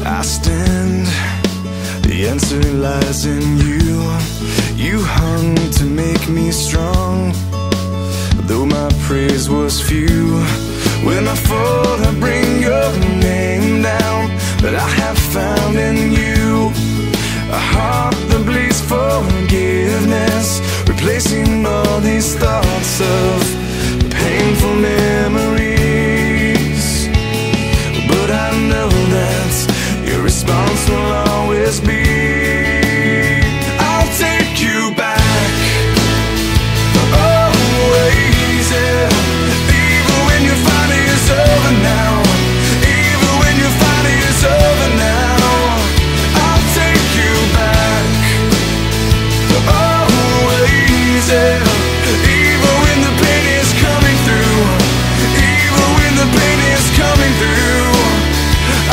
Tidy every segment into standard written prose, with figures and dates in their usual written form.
I stand. The answer lies in you. You hung to make me strong, though my praise was few. When I fall, I bring your name down, but I have found in you a heart that bleeds forgiveness, replacing all these thoughts of painful memories. But I know that your response will always be, I'll take you back, always, yeah. Even when your fight is over now, even when your fight is over now, I'll take you back, always, yeah. Even when the pain is coming through, even when the pain is coming through,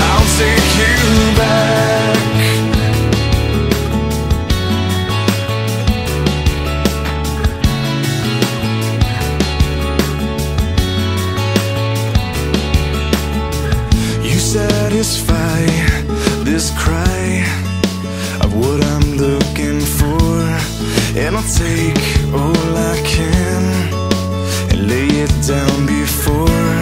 I'll take you back. You satisfy this cry of what I'm looking for, and I'll take all I can and lay it down before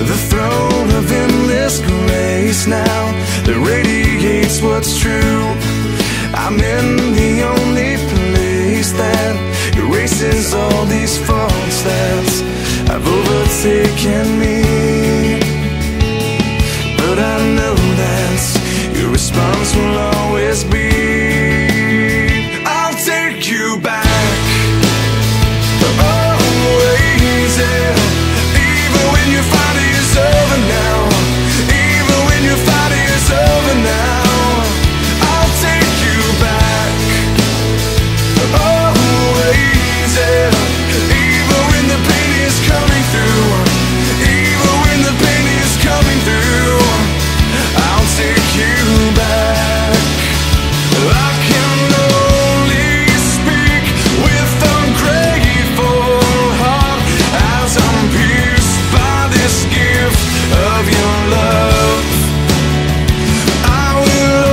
the throne of endless grace now that radiates what's true. I'm in the only place that erases all these faults that have overtaken me. But I know that your response will always be, I'll take you back, always, yeah. Even when your fight is over now, even when your fight is over now, I'll take you back, always, yeah. Even when the pain is coming through, even when the pain is coming through, I'll take you back. I can only speak with a grateful heart as I'm pierced by this gift of your love. I will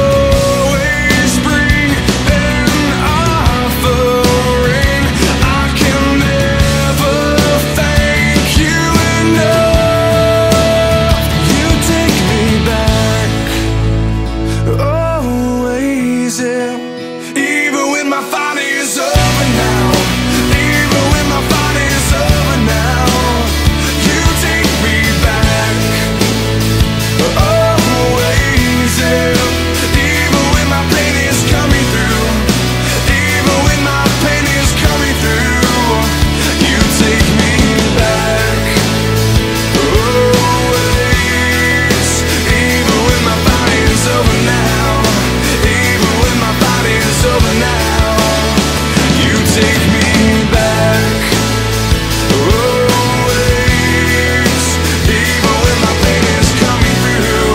always bring an offering. I can never thank you enough. You take me back, always, yeah. Even when my fight is over now, even when my fight is over now, you take me back, always, yeah. Even when my pain is coming through, even when my pain is coming through, you take me back, always. Even when my fight is over now, even when my fight is over now, you take me back, always. Even when my pain is coming through,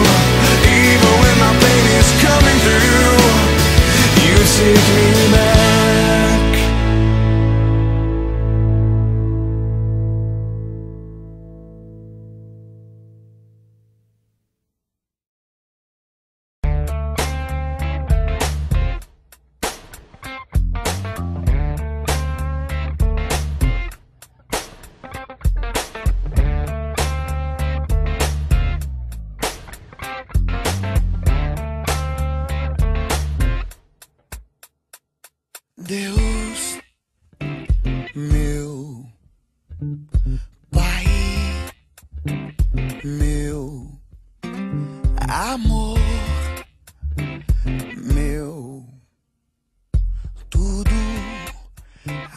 even when my pain is coming through, you take me back. Deus, meu Pai, meu amor, meu tudo,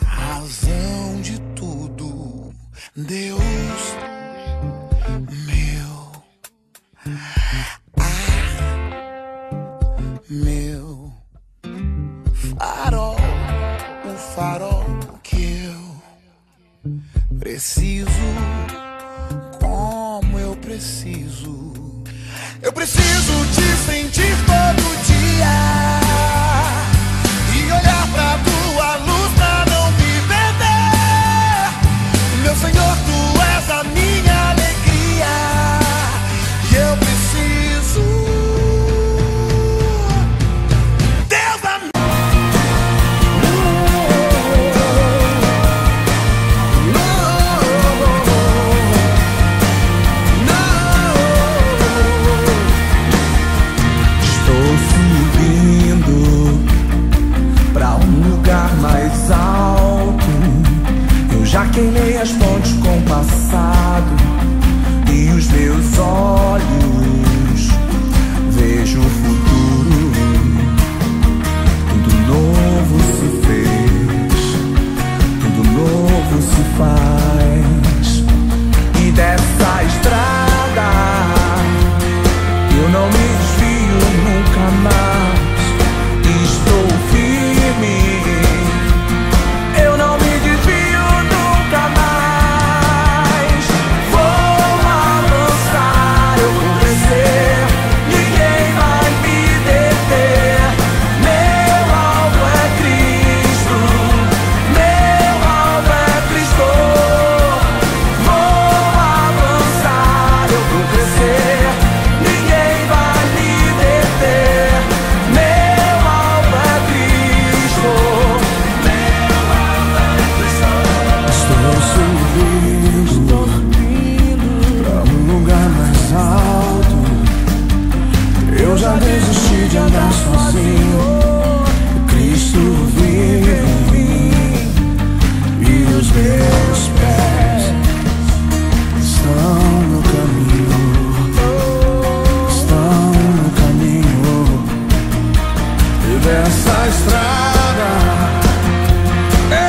razão de tudo. Deus, meu, meu farol, o farol que eu preciso, como eu preciso. Eu preciso te sentir todo dia e olhar pra tua luz pra não me perder. Meu Senhor, tu és a minha alegria e eu preciso de andar sozinho. Cristo vive em mim e os meus pés estão no caminho, estão no caminho. E dessa estrada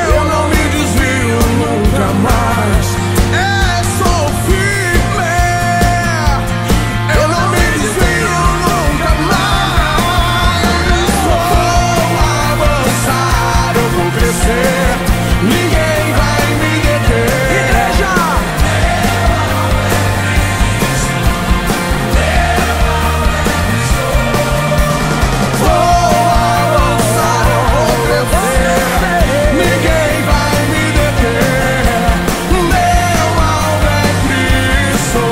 eu não me desvio nunca mais. Sou firme, eu não me desvio nunca mais. Vou avançar, eu vou crescer, ninguém vai me deter. Igreja! Vou avançar, eu vou crescer, ninguém vai me deter. Meu alvo é Cristo,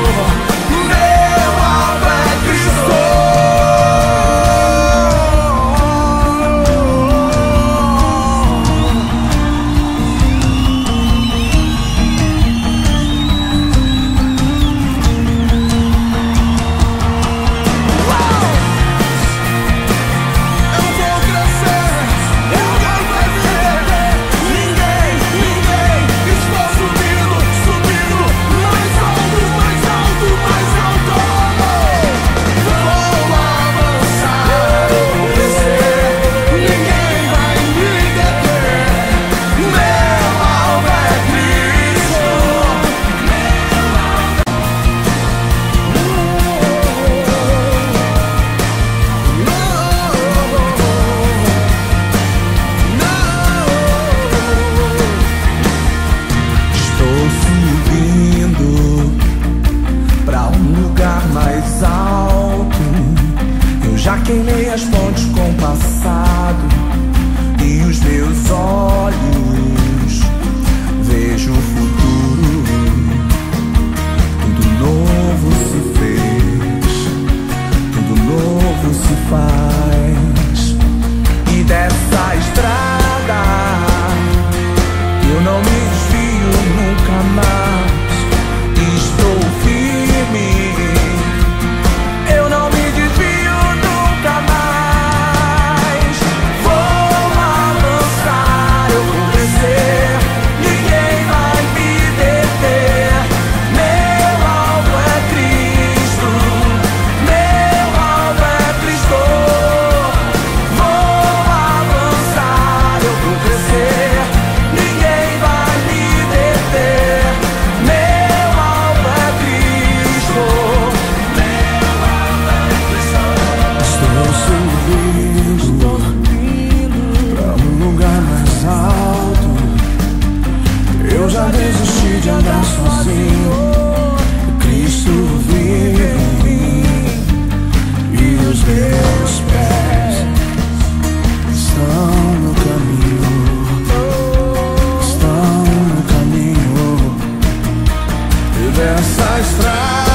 meu alvo é Cristo. Eu vou crescer, ninguém vai me deter. Ninguém, estou subindo, subindo, mais alto, mais alto, mais alto. Vou avançar, eu vou crescer, ninguém vai me deter. Meu alvo é Cristo. Estou subindo pra um lugar mais alto. Eu já queimei as pontes com o passado e os meus olhos vejo o futuro. Tudo novo se fez, tudo novo se faz. E dessa estrada eu não me desvio nunca mais. Estou firme, eu não me desvio nunca mais. Vou avançar, eu vou crescer, ninguém vai me deter. Meu alvo é Cristo, meu alvo é Cristo. Vou avançar, eu vou crescer, ninguém vai me deter. Meu alvo é Cristo, meu alvo é Cristo. Estou subindo pra um lugar mais alto. Eu já desisti de andar sozinho. Cristo vive em mim e os meus pés estão no caminho, estão no caminho. E dessa estrada